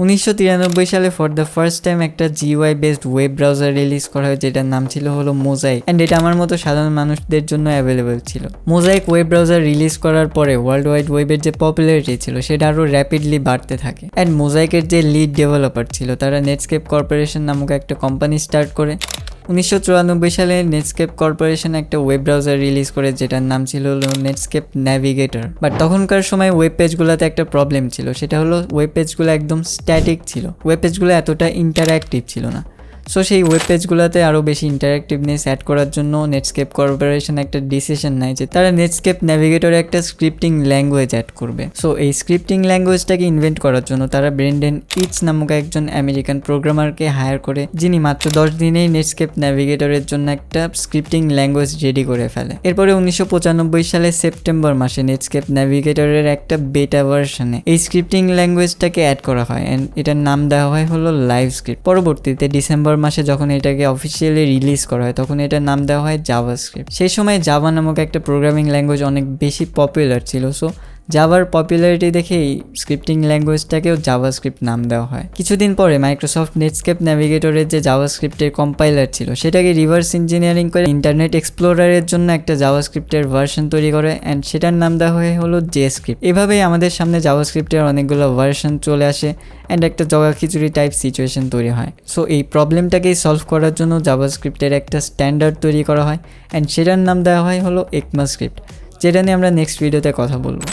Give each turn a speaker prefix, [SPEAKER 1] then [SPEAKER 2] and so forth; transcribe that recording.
[SPEAKER 1] 1993 সালে for the first time একটা GUI based web browser release করা হয়, যেটার নাম ছিল হলো মোজাইক, অ্যান্ড এটা আমার মতো সাধারণ মানুষদের জন্য অ্যাভেলেবল ছিল। মোজাইক ওয়েব ব্রাউজার রিলিজ করার পরে ওয়ার্ল্ড ওয়াইড ওয়েবের যে পপুলারিটি ছিল সেটা আরও র্যাপিডলি বাড়তে থাকে, অ্যান্ড মোজাইকের যে লিড ডেভেলপার ছিল তারা নেটস্কেপ কর্পোরেশন নামক একটা কোম্পানি স্টার্ট করে 1994 সালে নেটস্কেপ কর্পোরেশন একটা ওয়েব ব্রাউজার রিলিজ করে, যেটার নাম ছিল হলো নেটস্কেপ ন্যাভিগেটর। বাট তখনকার সময় ওয়েব পেজগুলোতে একটা প্রবলেম ছিল, সেটা হলো ওয়েব পেজগুলো একদম স্ট্যাটিক ছিল, ওয়েব পেজগুলো এতটা ইন্টারঅ্যাক্টিভ ছিল না। সো সেই ওয়েব পেজগুলোতে আরও বেশি ইন্টারঅ্যাক্টিভনেস অ্যাড করার জন্য নেটস্কেপ কর্পোরেশন একটা ডিসিশন নেয় যে তারা নেটস্কেপ ন্যাভিগেটরে একটা স্ক্রিপ্টিং ল্যাঙ্গুয়েজ অ্যাড করবে। সো এই স্ক্রিপ্টিং ল্যাঙ্গুয়েজটাকে ইনভেন্ট করার জন্য তারা ব্রেন্ডেন ইচ নামক একজন আমেরিকান প্রোগ্রামারকে হায়ার করে, যিনি মাত্র 10 দিনেই নেটস্কেপ ন্যাভিগেটরের জন্য একটা স্ক্রিপ্টিং ল্যাঙ্গুয়েজ রেডি করে ফেলে। এরপরে 1995 সালে সেপ্টেম্বর মাসে নেটস্কেপ ন্যাভিগেটরের একটা বেটা ভার্সনে এই স্ক্রিপ্টিং ল্যাঙ্গুয়েজটাকে অ্যাড করা হয়, অ্যান্ড এটার নাম দেওয়া হয় হলো লাইভ স্ক্রিপ্ট। পরবর্তীতে ডিসেম্বর মাসে যখন এটাকে অফিসিয়ালি রিলিজ করা হয় তখন এটার নাম দেওয়া হয় জাভাস্ক্রিপ্ট। সেই সময় জাভা নামক একটা প্রোগ্রামিং ল্যাঙ্গুয়েজ অনেক বেশি পপুলার ছিল, সো জাভার পপুলারিটি দেখে এই স্ক্রিপ্টিং ল্যাঙ্গুয়েজটাকেও জাভাস্ক্রিপ্ট নাম দেওয়া হয়। কিছুদিন পরে মাইক্রোসফট নেটস্কেপ ন্যাভিগেটরের যে জাভাস্ক্রিপ্টের কম্পাইলার ছিল সেটাকে রিভার্স ইঞ্জিনিয়ারিং করে ইন্টারনেট এক্সপ্লোরারের জন্য একটা জাভাস্ক্রিপ্টের ভার্সন তৈরি করে, অ্যান্ড সেটার নাম দেওয়া হয় হলো জেস্ক্রিপ্ট। এভাবেই আমাদের সামনে জাভাস্ক্রিপ্টের অনেকগুলো ভার্সন চলে আসে, অ্যান্ড একটা জগা খিচুড়ি টাইপ সিচুয়েশন তৈরি হয়। সো এই প্রবলেমটাকেই সলভ করার জন্য জাভাস্ক্রিপ্টের একটা স্ট্যান্ডার্ড তৈরি করা হয়, অ্যান্ড সেটার নাম দেওয়া হয় হলো ECMAScript, যেটা নিয়ে আমরা নেক্সট ভিডিওতে কথা বলবো।